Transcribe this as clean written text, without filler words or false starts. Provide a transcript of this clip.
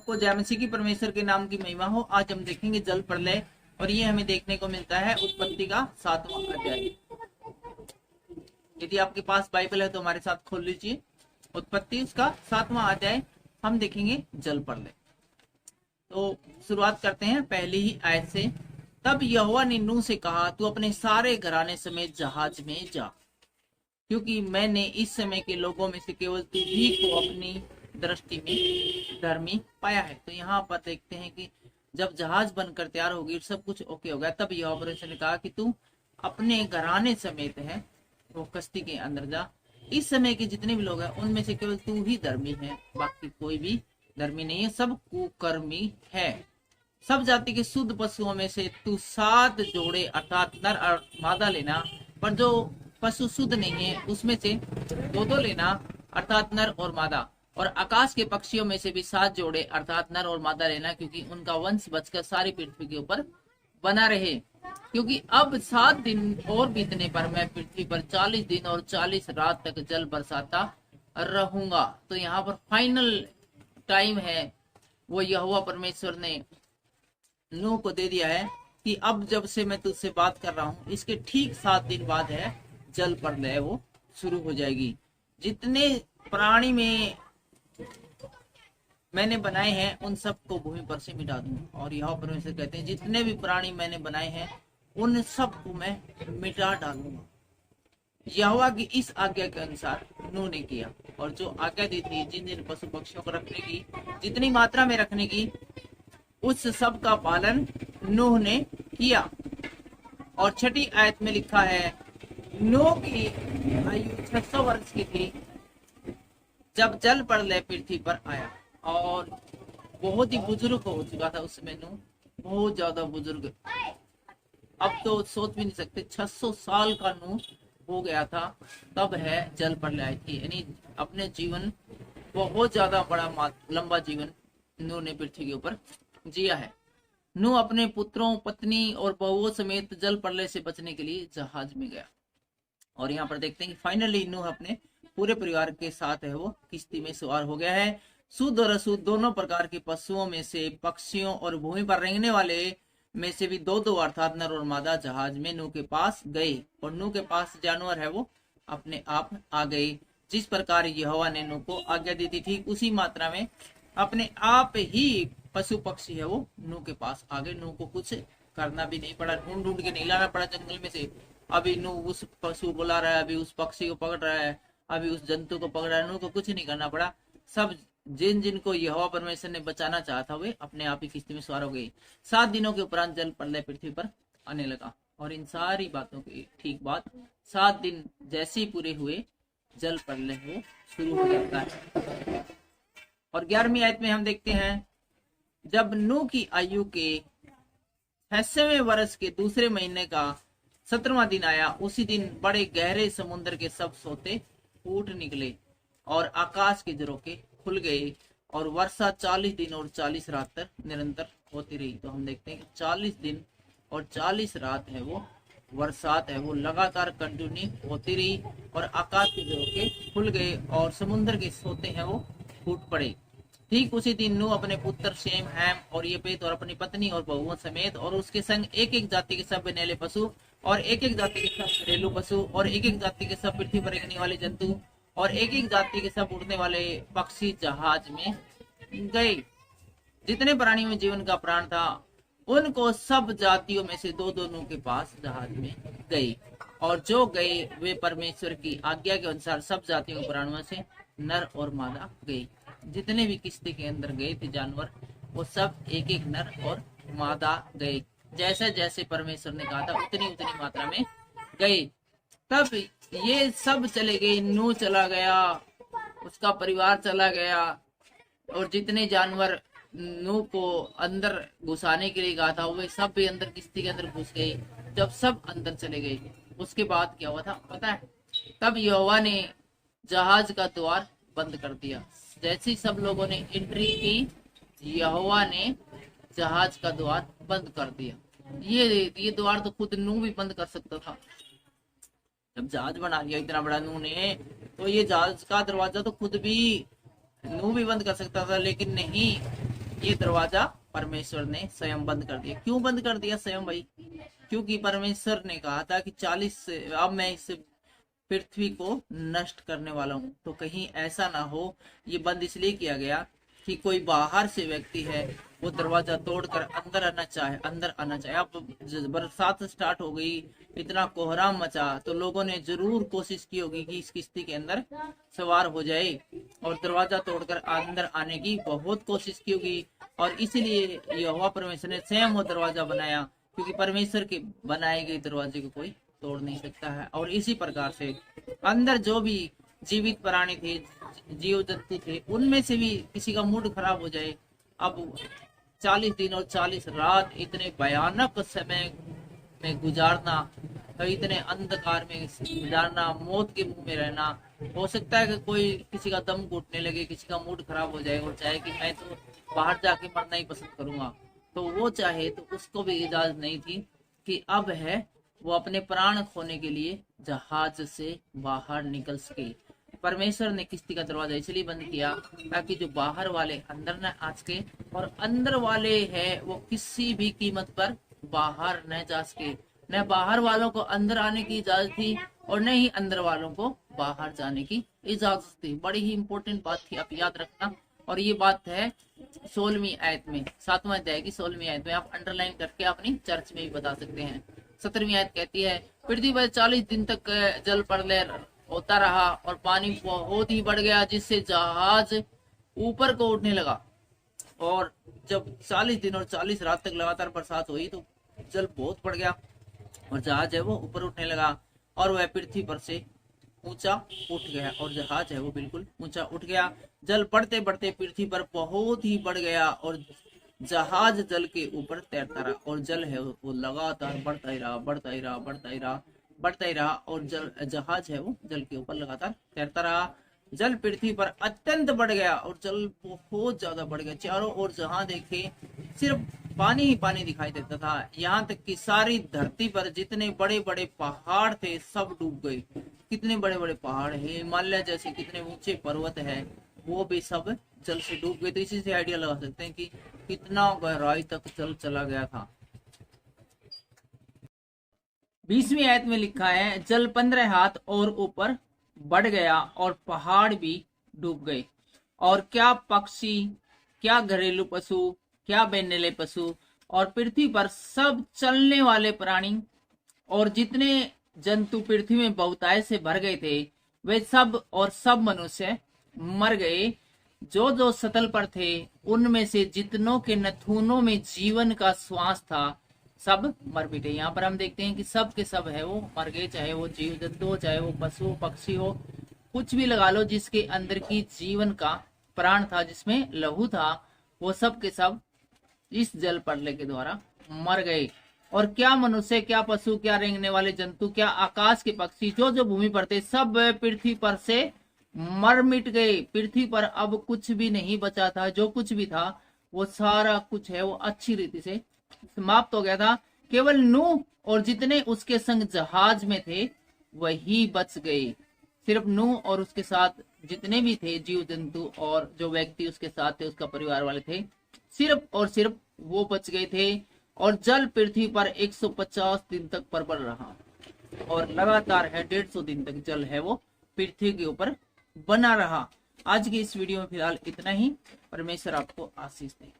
सबको जय मसीह की, परमेश्वर के नाम की महिमा हो। आज हम देखेंगे जल प्रलय, और ये हमें देखने को मिलता है उत्पत्ति का 7वां अध्याय। यदि आपके पास बाइबल है तो हमारे साथ खोल लीजिए। उत्पत्ति उसका 7वां अध्याय हम देखेंगे जल प्रलय। तो शुरुआत करते हैं पहली ही आयत से। तब यहोवा ने नूह से कहा, तू अपने सारे घराने समेत जहाज में जा, क्योंकि मैंने इस समय के लोगों में से केवल तुझी को अपनी दृष्टि में धर्मी पाया है। तो यहाँ पर देखते हैं कि जब जहाज बनकर तैयार होगी, सब कुछ ओके हो गया, तब यहोवा परमेश्वर ने कहा कि तू अपने घराने समेत है वो कश्ती के अंदर जा। इस समय के जितने भी लोग हैं उनमें से केवल तू ही धर्मी है, बाकी कोई भी धर्मी नहीं है, सब कुकर्मी है। सब जाति के शुद्ध पशुओं में से तू 7 जोड़े अर्थात नर और मादा लेना, पर जो पशु शुद्ध नहीं है उसमें से 2 लेना अर्थात नर और मादा। और आकाश के पक्षियों में से भी 7 जोड़े अर्थात नर और मादा लेना, क्योंकि उनका वंश बचकर सारी पृथ्वी के ऊपर बना रहे। क्योंकि अब 7 दिन और बीतने पर मैं पृथ्वी पर 40 दिन और 40 रात तक जल बरसाता रहूंगा। तो यहाँ पर फाइनल टाइम है वो यहोवा परमेश्वर ने नूह को दे दिया है कि अब जब से मैं तुझसे बात कर रहा हूँ, इसके ठीक 7 दिन बाद है जल प्रलय वो शुरू हो जाएगी। जितने प्राणी में मैंने बनाए हैं उन सबको भूमि पर से मिटा दूंगा। और यहोवा परमेश्वर कहते हैं, जितने भी प्राणी मैंने बनाए हैं उन सबको मैं मिटा डालूंगा। यहोवा की इस आज्ञा के अनुसार नूह ने किया, और जो आज्ञा दी थी जिन जिन पशु पक्षियों को रखने की, जितनी मात्रा में रखने की, उस सब का पालन नूह ने किया। और 6ठी आयत में लिखा है, नूह की आयु 600 वर्ष की थी जब जल प्रलय पृथ्वी पर आया। और बहुत ही बुजुर्ग हो चुका था उस समय नूह, बहुत ज्यादा बुजुर्ग, अब तो सोच भी नहीं सकते। 600 साल का नूह हो गया था तब है जल प्रलय आई थी। यानी अपने जीवन बहुत ज्यादा बड़ा लंबा जीवन नूह ने पृथ्वी के ऊपर जिया है। नूह अपने पुत्रों, पत्नी और बहुओं समेत जल प्रलय से बचने के लिए जहाज में गया। और यहाँ पर देखते हैं कि फाइनली नूह अपने पूरे परिवार के साथ है वो किश्ती में सवार हो गया है। शुद्ध और अशुद्ध दोनों प्रकार के पशुओं में से, पक्षियों और भूमि पर रेंगने वाले में से भी 2 अर्थात नर और मादा जहाज में नूह के पास गए। और नूह के पास जानवर है वो अपने आप आ गए। जिस प्रकार यहोवा ने नूह को आज्ञा दी थी, ठीक उसी मात्रा में अपने आप ही पशु पक्षी है वो नूह के पास आ गए। नूह को कुछ करना भी नहीं पड़ा, ढूंढ ढूंढ के नहीं लाना पड़ा जंगल में से। अभी नूह उस पशु को ला रहा है, अभी उस पक्षी को पकड़ रहा है, अभी उस जंतु को पकड़ रहा है। नूह को कुछ नहीं करना पड़ा। सब जिन जिनको यहोवा परमेश्वर ने बचाना चाहा था वे अपने आप ही किश्ती में सवार हो गए। 7 दिनों के उपरांत जल प्रलय पृथ्वी पर आने लगा। और इन सारी बातों की ठीक बात 7 दिन जैसे ही पूरे हुए जल प्रलय हो शुरू हो जाता है। और 11वीं आयत में हम देखते हैं, जब नूह की आयु के 86वें वर्ष के दूसरे महीने का 17वां दिन आया, उसी दिन बड़े गहरे समुद्र के सब सोते फूट निकले और आकाश के झरोखे खुल गए, और वर्षा 40 दिन और 40 रात तक निरंतर होती रही। तो हम देखते हैं कि 40 दिन और 40 रात है वो बरसात है वो लगातार कंटिन्यू होती रही, और आकाश के झरोखे खुल गए और समुद्र के सोते हैं वो फूट पड़े। ठीक उसी दिन नूह अपने पुत्र शेम, हैम और येपेत और अपनी पत्नी और बहुओं समेत और उसके संग एक एक जाति के सब बनेले पशु और एक एक जाति के सब घरेलू पशु और एक एक जाति के सब पृथ्वी पर रहने वाले जंतु और एक एक जाति के सब उड़ने वाले पक्षी जहाज में गए। जितने प्राणियों में जीवन का प्राण था उनको सब जातियों में से 2 नूह के पास जहाज में गए, और जो गए वे परमेश्वर की आज्ञा के अनुसार सब जातियों के प्राणियों से नर और मादा गए। जितने भी किश्ती के अंदर गए थे जानवर, वो सब एक एक नर और मादा गए। जैसे जैसे परमेश्वर ने कहा था उतनी उतनी मात्रा में गए। तब ये सब चले गए, नूह चला गया, उसका परिवार चला गया, और जितने जानवर नूह को अंदर घुसाने के लिए कहा था वे सब भी अंदर किश्ती के अंदर घुस गए। जब सब अंदर चले गए, उसके बाद क्या हुआ था पता है? तब यहोवा ने जहाज का द्वार बंद कर दिया। जैसे ही सब लोगों ने एंट्री की, यहोवा ने जहाज का द्वार बंद कर दिया। ये द्वार तो खुद नूह भी बंद कर सकता था। जब जहाज बना लिया इतना बड़ा नूह ने, तो ये जहाज का दरवाजा तो खुद भी नूह भी बंद कर सकता था, लेकिन नहीं, ये दरवाजा परमेश्वर ने स्वयं बंद कर दिया। क्यों बंद कर दिया स्वयं भाई? क्योंकि परमेश्वर ने कहा था कि 40 अब मैं इस पृथ्वी को नष्ट करने वाला हूँ। तो कहीं ऐसा ना हो, ये बंद इसलिए किया गया कि कोई बाहर से व्यक्ति है वो दरवाजा तोड़कर अंदर आना चाहे। अब बरसात स्टार्ट हो गई, इतना कोहराम मचा, तो लोगों ने जरूर कोशिश की होगी कि इस किश्ती के अंदर सवार हो जाए और दरवाजा तोड़कर अंदर आने की बहुत कोशिश की होगी। और इसीलिए यहोवा परमेश्वर ने स्वयं वो दरवाजा बनाया, क्योंकि परमेश्वर के बनाए गए दरवाजे को कोई तोड़ नहीं सकता है। और इसी प्रकार से अंदर जो भी जीवित प्राणी थे, जीव जंतु थे, उनमें से भी किसी का मूड खराब हो जाए। अब 40 दिन और 40 रात इतने भयानक समय में गुजारना, तो इतने अंधकार में गुजारना, मौत के मुंह में रहना, हो सकता है कि कोई किसी का दम घुटने लगे, किसी का मूड खराब हो जाए और चाहे कि मैं तो बाहर जाके मरना ही पसंद करूंगा, तो वो चाहे तो उसको भी इजाजत नहीं थी कि अब है वो अपने प्राण खोने के लिए जहाज से बाहर निकल सके। परमेश्वर ने किश्ती का दरवाजा इसलिए बंद किया ताकि जो बाहर वाले अंदर न आ सके, और अंदर वाले है वो किसी भी कीमत पर बाहर न जा सके। न बाहर वालों को अंदर आने की इजाजत थी और न ही अंदर वालों को बाहर जाने की इजाजत थी। बड़ी ही इंपॉर्टेंट बात थी, आप याद रखना। और ये बात है 16वीं आयत में, 7वां अध्याय की 16वीं आयत में, आप अंडरलाइन करके अपनी चर्च में भी बता सकते हैं। 17वीं आयत कहती है, पृथ्वी पर 40 दिन तक जल प्रलय होता रहा और पानी बहुत ही बढ़ गया, जिससे जहाज ऊपर को उठने लगा। और जब 40 दिन और 40 रात तक लगातार बरसात हुई तो जल बहुत बढ़ गया और जहाज है वो ऊपर उठने लगा, और वह पृथ्वी पर से ऊंचा उठ गया, और जहाज है वो बिल्कुल ऊंचा उठ गया। जल बढ़ते बढ़ते पृथ्वी पर बहुत ही बढ़ गया और जहाज जल के ऊपर तैरता रहा, और जल है वो लगातार बढ़ता ही रहा, और जहाज है वो जल के ऊपर लगातार तैरता रहा। जल पृथ्वी पर अत्यंत बढ़ गया और जल बहुत ज्यादा बढ़ गया। चारों ओर जहां देखे सिर्फ पानी ही पानी दिखाई देता था, यहाँ तक कि सारी धरती पर जितने बड़े बड़े पहाड़ थे सब डूब गए। कितने बड़े बड़े पहाड़ है, हिमालय जैसे कितने ऊंचे पर्वत है, वो भी सब जल से डूब गए। तो इसी से आइडिया लगा सकते हैं कि कितना गहराई तक जल चला गया था। 20वीं आयत में लिखा है, जल 15 हाथ और ऊपर बढ़ गया और पहाड़ भी डूब गए, और क्या पक्षी, क्या घरेलू पशु, क्या बैनले पशु और पृथ्वी पर सब चलने वाले प्राणी और जितने जंतु पृथ्वी में बहुतायत से भर गए थे, वे सब और सब मनुष्य मर गए। जो जो सतल पर थे उनमें से जितनों के नथुनों में जीवन का श्वास था सब मर मिटे। यहाँ पर हम देखते हैं कि सब के सब है वो मर गए, चाहे वो जीव जंतु हो, चाहे वो पशु पक्षी हो, कुछ भी लगा लो जिसके अंदर की जीवन का प्राण था, जिसमें लहू था, वो सब के सब इस जल प्रलय के द्वारा मर गए। और क्या मनुष्य, क्या पशु, क्या रेंगने वाले जंतु, क्या आकाश के पक्षी, जो जो भूमि पर थे, सब पृथ्वी पर से मर मिट गए। पृथ्वी पर अब कुछ भी नहीं बचा था, जो कुछ भी था वो सारा कुछ है वो अच्छी रीति से समाप्त हो गया था। केवल नूह और जितने उसके संग जहाज में थे वही बच गए। सिर्फ नूह और उसके साथ जितने भी थे जीव जंतु और जो व्यक्ति उसके साथ थे, उसका परिवार वाले थे, सिर्फ और सिर्फ वो बच गए थे। और जल पृथ्वी पर 150 दिन तक प्रबल रहा, और लगातार है 150 दिन तक जल है वो पृथ्वी के ऊपर बना रहा। आज की इस वीडियो में फिलहाल इतना ही। परमेश्वर आपको आशीष दे।